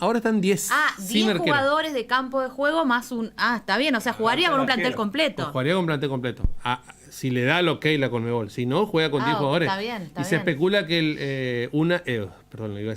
Ahora están 10 sin 10 arquero. jugadores de campo de juego más un... está bien, o sea, jugaría con un plantel completo. Jugaría con plantel completo. Si le da el ok la Conmebol. Si no, juega con 10 jugadores. Está bien, está y bien. se especula que perdón, iba a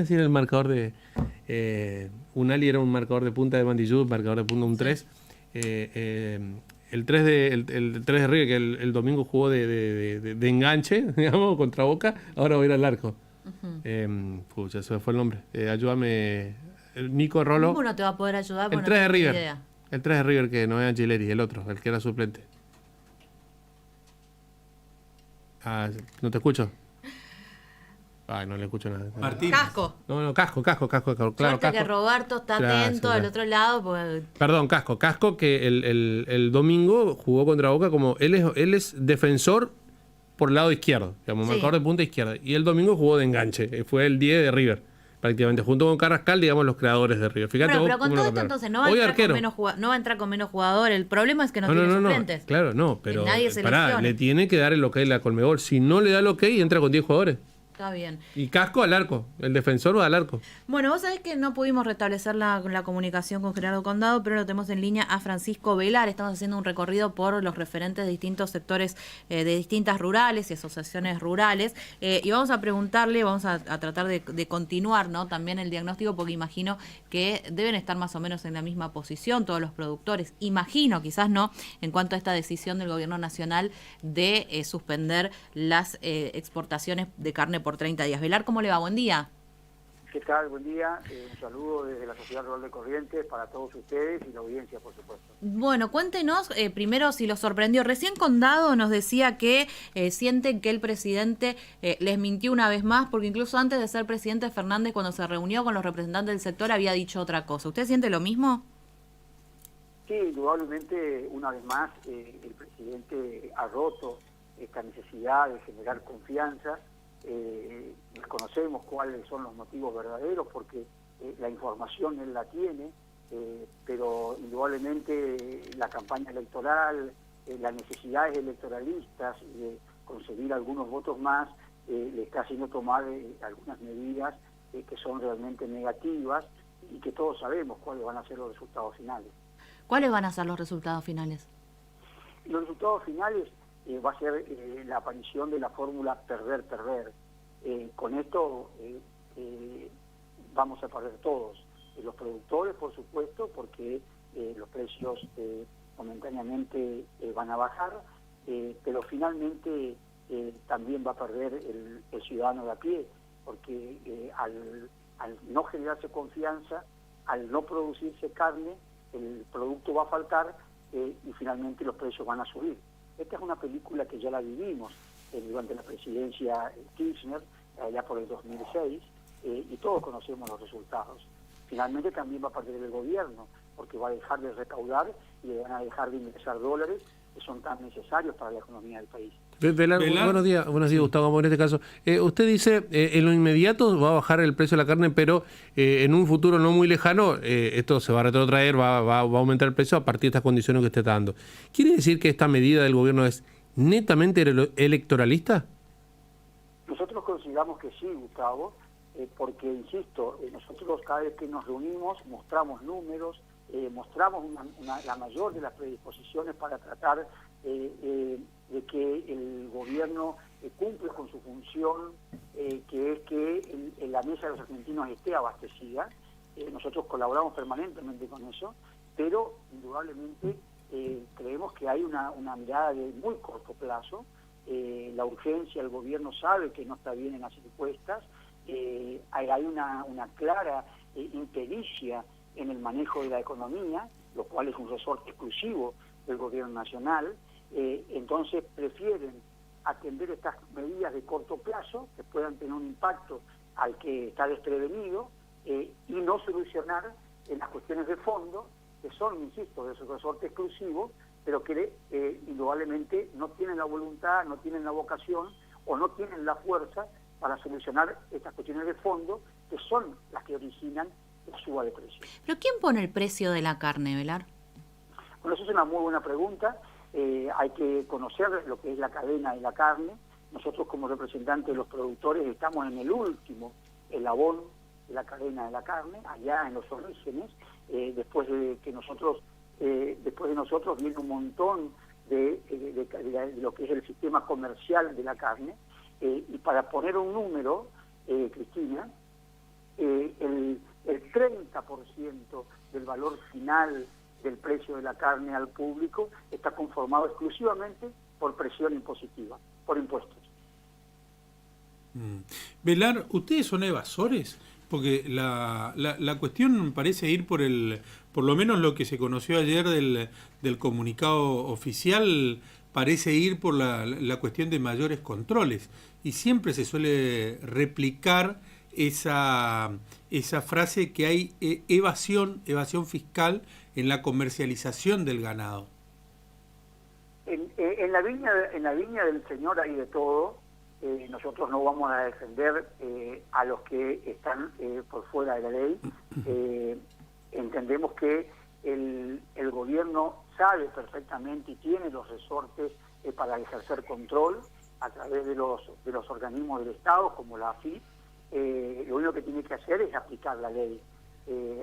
decir el marcador de... Unali era un marcador de punta de Mandillú, marcador de punta un 3. El 3 de River, que el domingo jugó de enganche, digamos, contra Boca, ahora va a ir al arco. Pucha, se me fue el nombre. Ayúdame. Nico Rolo. Ninguno te va a poder ayudar porque El 3 no de tengo River. ni idea. El 3 de River, que no es Angeleri, el otro, el que era suplente. No te escucho. Ay, no le escucho nada. Martínez. Casco. No, Casco, claro, Suerte Casco. que Roberto está atento del otro lado. Pues... Perdón, Casco que el domingo jugó contra Boca como él es defensor por el lado izquierdo, digamos, marcador de punta izquierda. Y el domingo jugó de enganche, fue el 10 de River, prácticamente, junto con Carrascal, digamos, los creadores de River. Fíjate pero con todo esto entonces no va, no va a entrar con menos jugador. El problema es que no tiene suplentes. Claro, no, pero nadie se le tiene que dar el ok a la Conmebol. Si no le da el ok, entra con 10 jugadores. Está bien. Y Casco al arco, el defensor va al arco. Bueno, vos sabés que no pudimos restablecer la comunicación con Gerardo Condado, pero lo tenemos en línea a Francisco Velar. Estamos haciendo un recorrido por los referentes de distintos sectores de distintas rurales y asociaciones rurales. Y vamos a preguntarle, vamos a tratar de continuar, ¿no? También el diagnóstico, porque imagino que deben estar más o menos en la misma posición todos los productores. Imagino, quizás no, en cuanto a esta decisión del gobierno nacional de suspender las exportaciones de carne por 30 días. Velar, ¿cómo le va? Buen día. ¿Qué tal? Buen día. Un saludo desde la Sociedad Rural de Corrientes para todos ustedes y la audiencia, por supuesto. Bueno, cuéntenos primero si los sorprendió. Recién Condado nos decía que sienten que el presidente les mintió una vez más, porque incluso antes de ser presidente, Fernández, cuando se reunió con los representantes del sector, había dicho otra cosa. ¿Usted siente lo mismo? Sí, indudablemente, una vez más, el presidente ha roto esta necesidad de generar confianza. Desconocemos cuáles son los motivos verdaderos porque la información él la tiene, pero indudablemente la campaña electoral, las necesidades electoralistas de conseguir algunos votos más, le está haciendo tomar algunas medidas que son realmente negativas y que todos sabemos cuáles van a ser los resultados finales. ¿Cuáles van a ser los resultados finales? Los resultados finales va a ser la aparición de la fórmula perder-perder. Con esto vamos a perder todos. Los productores, por supuesto, porque los precios momentáneamente van a bajar, pero finalmente también va a perder el ciudadano de a pie, porque al no generarse confianza, al no producirse carne, el producto va a faltar y finalmente los precios van a subir. Esta es una película que ya la vivimos durante la presidencia Kirchner, allá por el 2006, y todos conocemos los resultados. Finalmente también va a perder el gobierno, porque va a dejar de recaudar y le van a dejar de ingresar dólares que son tan necesarios para la economía del país. Velar. Buenos días, Gustavo, como en este caso. Usted dice, en lo inmediato va a bajar el precio de la carne, pero en un futuro no muy lejano, esto se va a retrotraer, va a aumentar el precio a partir de estas condiciones que usted está dando. ¿Quiere decir que esta medida del gobierno es netamente electoralista? Nosotros consideramos que sí, Gustavo, porque, insisto, nosotros cada vez que nos reunimos mostramos números, mostramos la mayor de las predisposiciones para tratar de que el gobierno cumpla con su función, que es que la mesa de los argentinos esté abastecida. Nosotros colaboramos permanentemente con eso, pero indudablemente creemos que hay una mirada de muy corto plazo. La urgencia, el gobierno sabe que no está bien en las encuestas, hay una clara impericia en el manejo de la economía, lo cual es un resorte exclusivo del gobierno nacional. Entonces prefieren atender estas medidas de corto plazo que puedan tener un impacto al que está desprevenido y no solucionar las cuestiones de fondo que son, insisto, de su resorte exclusivo, pero que indudablemente no tienen la voluntad, no tienen la vocación o no tienen la fuerza para solucionar estas cuestiones de fondo que son las que originan la suba de precios. ¿Pero quién pone el precio de la carne, Velar? Bueno, eso es una muy buena pregunta. Hay que conocer lo que es la cadena de la carne. Nosotros como representantes de los productores estamos en el último eslabón de la cadena de la carne, allá en los orígenes. Después de nosotros viene un montón de lo que es el sistema comercial de la carne, y para poner un número, Cristina, el 30% del valor final del precio de la carne al público está conformado exclusivamente por presión impositiva, por impuestos. Velar, ¿ustedes son evasores? Porque la cuestión parece ir por lo menos lo que se conoció ayer del comunicado oficial, parece ir por la cuestión de mayores controles. Y siempre se suele replicar esa frase que hay evasión fiscal en la comercialización del ganado. En la viña del Señor hay de todo. Nosotros no vamos a defender a los que están por fuera de la ley. Entendemos que el gobierno sabe perfectamente y tiene los resortes para ejercer control a través de los organismos del Estado, como la AFIP. Lo único que tiene que hacer es aplicar la ley.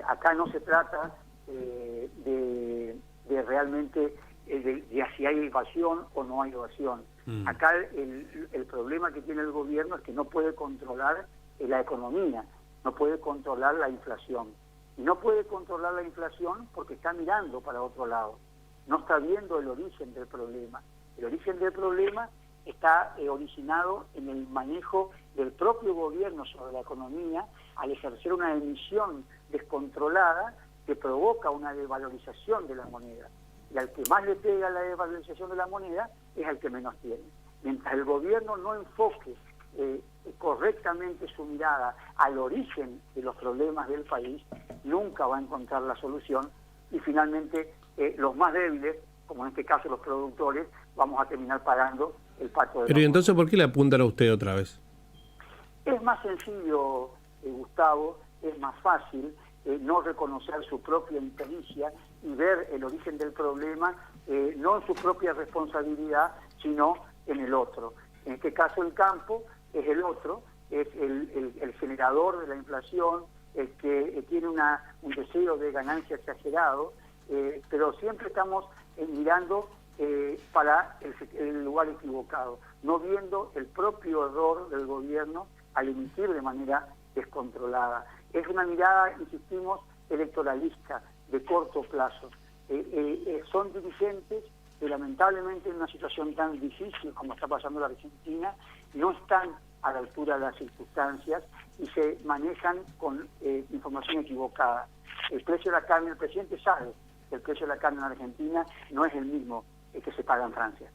Acá no se trata de realmente de si hay evasión o no hay evasión. Acá el problema que tiene el gobierno es que no puede controlar la economía, no puede controlar la inflación. Y no puede controlar la inflación porque está mirando para otro lado. No está viendo el origen del problema. El origen del problema está originado en el manejo del propio gobierno sobre la economía al ejercer una emisión descontrolada que provoca una devalorización de la moneda. Y al que más le pega la devalorización de la moneda es al que menos tiene. Mientras el gobierno no enfoque correctamente su mirada al origen de los problemas del país, nunca va a encontrar la solución y finalmente los más débiles, como en este caso los productores, vamos a terminar pagando el pato de. Pero ¿y entonces por qué le apuntan a usted otra vez? Es más sencillo, Gustavo, es más fácil no reconocer su propia impericia y ver el origen del problema no en su propia responsabilidad, sino en el otro. En este caso el campo es el otro, es el generador de la inflación, el que tiene un deseo de ganancia exagerado, pero siempre estamos mirando para el lugar equivocado, no viendo el propio error del gobierno al emitir de manera descontrolada. Es una mirada, insistimos, electoralista, de corto plazo. Son dirigentes que lamentablemente en una situación tan difícil como está pasando la Argentina, no están a la altura de las circunstancias y se manejan con información equivocada. El precio de la carne, el presidente sabe que el precio de la carne en Argentina no es el mismo que se paga en Francia.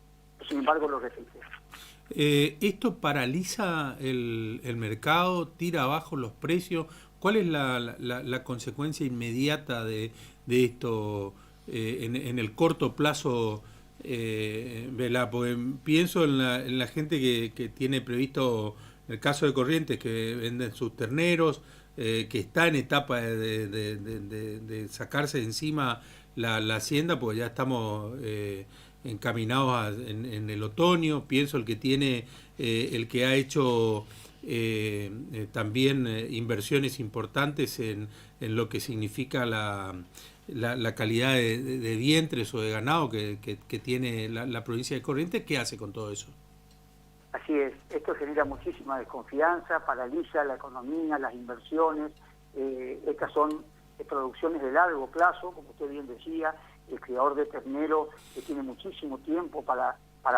Sin embargo, lo repite. ¿Esto paraliza el mercado, tira abajo los precios? ¿Cuál es la consecuencia inmediata de esto en el corto plazo, Vela? Porque pienso en la gente que tiene previsto, el caso de Corrientes, que venden sus terneros, que está en etapa de sacarse de encima la hacienda, porque ya estamos encaminados en el otoño. Pienso el que ha hecho también inversiones importantes en lo que significa la calidad de vientres o de ganado que tiene la provincia de Corrientes. ¿Qué hace con todo eso? Así es, esto genera muchísima desconfianza, paraliza la economía, las inversiones. Estas son producciones de largo plazo, como usted bien decía. El criador de ternero que tiene muchísimo tiempo para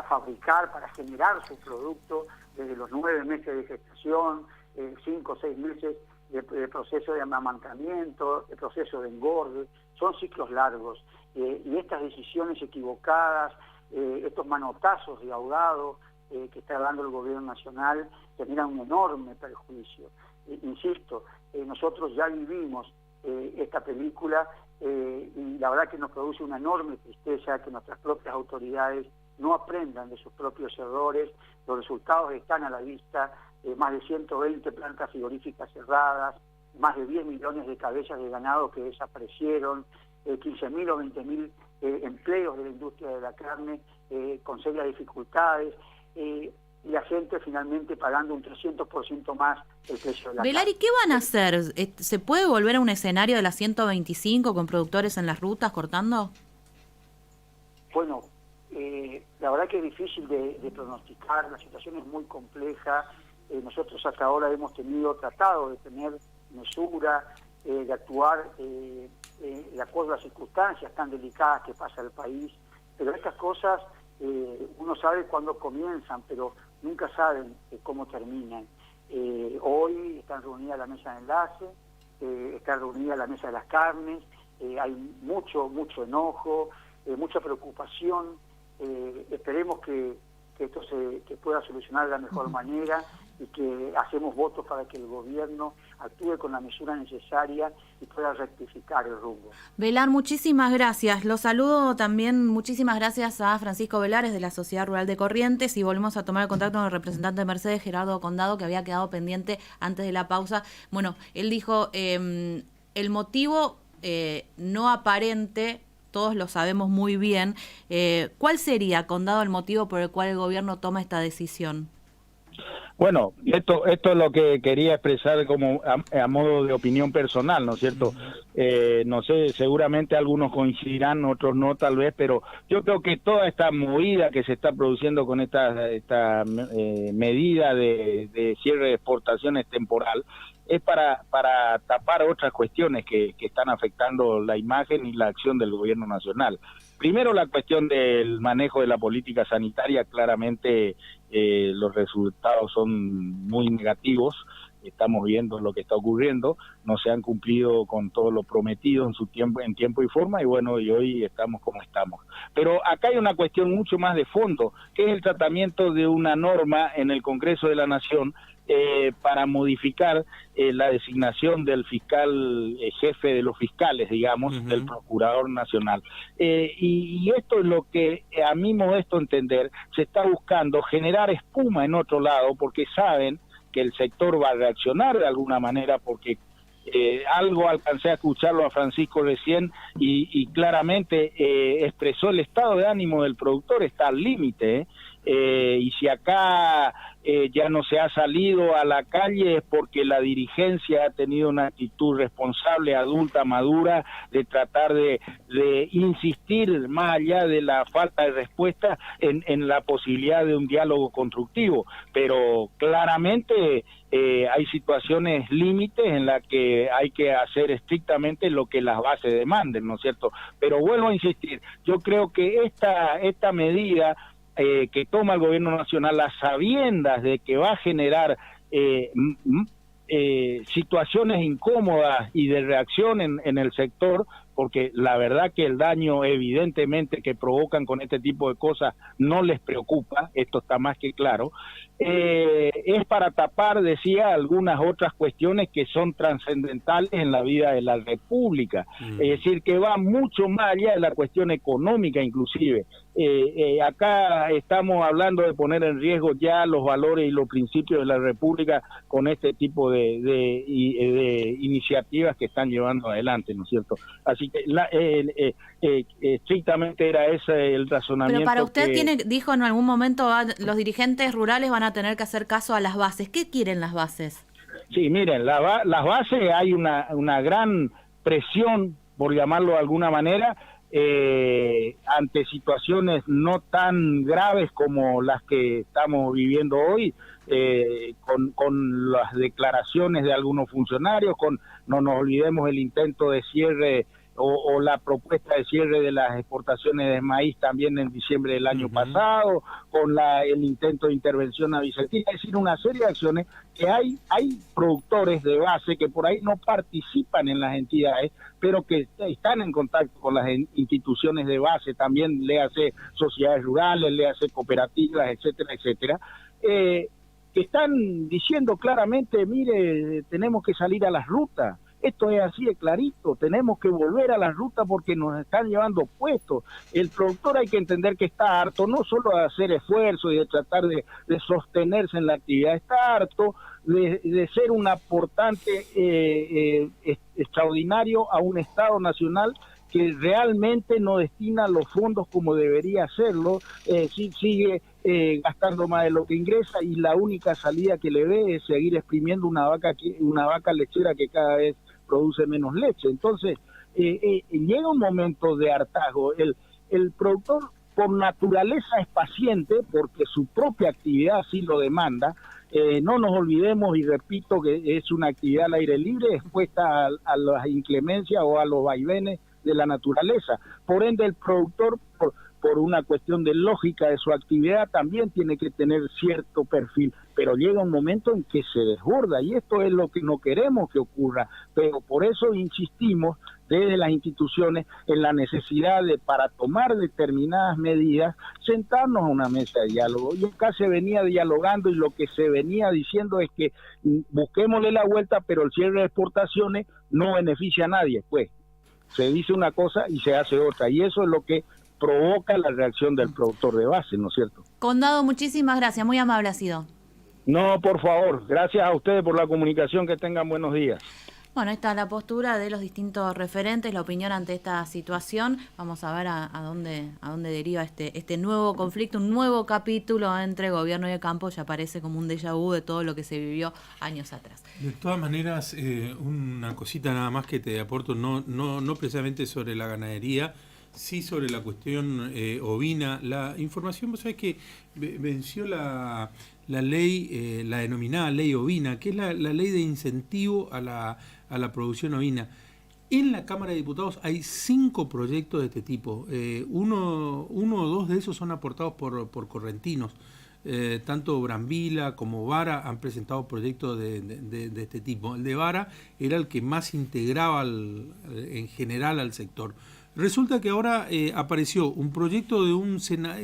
fabricar, para generar su producto, desde los 9 meses de gestación, 5 o 6 meses de proceso de amamantamiento, de proceso de engorde. Son ciclos largos, y estas decisiones equivocadas, estos manotazos de ahogado que está dando el gobierno nacional, generan un enorme perjuicio. Insisto, nosotros ya vivimos esta película, y la verdad que nos produce una enorme tristeza que nuestras propias autoridades no aprendan de sus propios errores. Los resultados están a la vista: más de 120 plantas frigoríficas cerradas, más de 10 millones de cabezas de ganado que desaparecieron, 15.000 o 20.000 empleos de la industria de la carne con serias dificultades. y la gente finalmente pagando un 300% más el precio de la Velari, carne. ¿qué van a hacer? ¿Se puede volver a un escenario de la 125 con productores en las rutas cortando? Bueno, la verdad que es difícil de pronosticar, la situación es muy compleja. Nosotros hasta ahora hemos tratado de tener mesura, de actuar de acuerdo a las circunstancias tan delicadas que pasa el país, pero estas cosas uno sabe cuándo comienzan, pero nunca saben cómo terminan. Hoy están reunidas la mesa de enlace, está reunida la mesa de las carnes, hay mucho enojo, mucha preocupación. Esperemos que esto que pueda solucionar de la mejor manera y que hacemos votos para que el gobierno actúe con la mesura necesaria y pueda rectificar el rumbo. Velar, muchísimas gracias. Los saludo también, muchísimas gracias a Francisco Velares de la Sociedad Rural de Corrientes, y volvemos a tomar el contacto con el representante de Mercedes, Gerardo Condado, que había quedado pendiente antes de la pausa. Bueno, él dijo, el motivo no aparente, todos lo sabemos muy bien. ¿Cuál sería, Condado, el motivo por el cual el gobierno toma esta decisión? Bueno, esto es lo que quería expresar como a modo de opinión personal, ¿no es cierto? No sé, seguramente algunos coincidirán, otros no tal vez, pero yo creo que toda esta movida que se está produciendo con esta medida de cierre de exportaciones temporal es para tapar otras cuestiones que están afectando la imagen y la acción del gobierno nacional. Primero, la cuestión del manejo de la política sanitaria. Claramente los resultados son muy negativos. Estamos viendo lo que está ocurriendo, no se han cumplido con todo lo prometido en tiempo y forma, y bueno, y hoy estamos como estamos. Pero acá hay una cuestión mucho más de fondo, que es el tratamiento de una norma en el Congreso de la Nación para modificar la designación del fiscal, jefe de los fiscales, digamos, del Procurador Nacional. Y esto es lo que, a mi modesto entender, se está buscando generar espuma en otro lado, porque saben que el sector va a reaccionar de alguna manera, porque algo alcancé a escucharlo a Francisco recién y claramente expresó el estado de ánimo del productor, está al límite, y si acá ya no se ha salido a la calle es porque la dirigencia ha tenido una actitud responsable, adulta, madura, de tratar de insistir más allá de la falta de respuesta en la posibilidad de un diálogo constructivo, pero claramente hay situaciones límites en las que hay que hacer estrictamente lo que las bases demanden, ¿no es cierto? Pero vuelvo a insistir, yo creo que esta medida que toma el gobierno nacional a sabiendas de que va a generar situaciones incómodas y de reacción en el sector, porque la verdad que el daño evidentemente que provocan con este tipo de cosas no les preocupa, esto está más que claro, es para tapar, decía, algunas otras cuestiones que son trascendentales en la vida de la República, es decir, que va mucho más allá de la cuestión económica inclusive. Acá estamos hablando de poner en riesgo ya los valores y los principios de la República con este tipo de iniciativas que están llevando adelante, ¿no es cierto? Así que estrictamente era ese el razonamiento. Pero para usted dijo en algún momento los dirigentes rurales van a tener que hacer caso a las bases. ¿Qué quieren las bases? Sí, miren, las bases, hay una gran presión, por llamarlo de alguna manera, ante situaciones no tan graves como las que estamos viviendo hoy, con las declaraciones de algunos funcionarios, no nos olvidemos el intento de cierre o la propuesta de cierre de las exportaciones de maíz también en diciembre del año pasado, con el intento de intervención a Vicentina, es decir, una serie de acciones que hay productores de base que por ahí no participan en las entidades, pero que están en contacto con las instituciones de base, también léase sociedades rurales, léase cooperativas, etcétera, etcétera, que están diciendo claramente, mire, tenemos que salir a las rutas. Esto es así de clarito, tenemos que volver a la ruta porque nos están llevando puestos. El productor hay que entender que está harto, no solo de hacer esfuerzo y de tratar de sostenerse en la actividad, está harto de ser un aportante extraordinario a un Estado nacional que realmente no destina los fondos como debería hacerlo, sigue gastando más de lo que ingresa, y la única salida que le ve es seguir exprimiendo una vaca lechera que cada vez produce menos leche. Entonces, llega un momento de hartazgo. El productor por naturaleza es paciente porque su propia actividad así lo demanda. No nos olvidemos, y repito, que es una actividad al aire libre expuesta a las inclemencias o a los vaivenes de la naturaleza. Por ende, el productor, por una cuestión de lógica de su actividad, también tiene que tener cierto perfil, pero llega un momento en que se desborda, y esto es lo que no queremos que ocurra. Pero por eso insistimos desde las instituciones en la necesidad de, para tomar determinadas medidas, sentarnos a una mesa de diálogo. Y acá se venía dialogando, y lo que se venía diciendo es que busquémosle la vuelta, pero el cierre de exportaciones no beneficia a nadie. Pues se dice una cosa y se hace otra, y eso es lo que provoca la reacción del productor de base, ¿no es cierto? Condado, muchísimas gracias, muy amable ha sido. No, por favor, gracias a ustedes por la comunicación, que tengan buenos días. Bueno, esta es la postura de los distintos referentes, la opinión ante esta situación. Vamos a ver a dónde deriva este nuevo conflicto, un nuevo capítulo entre gobierno y el campo. Ya parece como un déjà vu de todo lo que se vivió años atrás. De todas maneras, una cosita nada más que te aporto, no precisamente sobre la ganadería, sí sobre la cuestión ovina. La información, vos sabés que venció la ley, la denominada ley ovina, que es la ley de incentivo a la producción ovina. En la Cámara de Diputados hay 5 proyectos de este tipo. Uno o dos de esos son aportados por correntinos. Tanto Brambila como Vara han presentado proyectos de este tipo. El de Vara era el que más integraba en general al sector. Resulta que ahora apareció un proyecto de un Senado,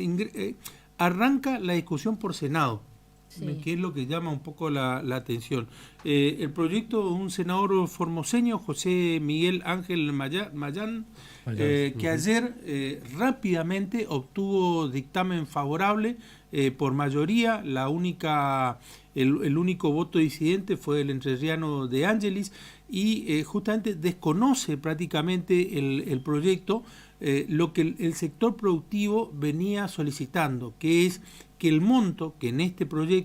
arranca la discusión por Senado, sí, que es lo que llama un poco la atención. El proyecto de un senador formoseño, José Miguel Ángel Mayán, que ayer rápidamente obtuvo dictamen favorable por mayoría. El único voto disidente fue el entrerriano de Ángelis, y justamente desconoce prácticamente el proyecto, lo que el sector productivo venía solicitando, que es que el monto que en este proyecto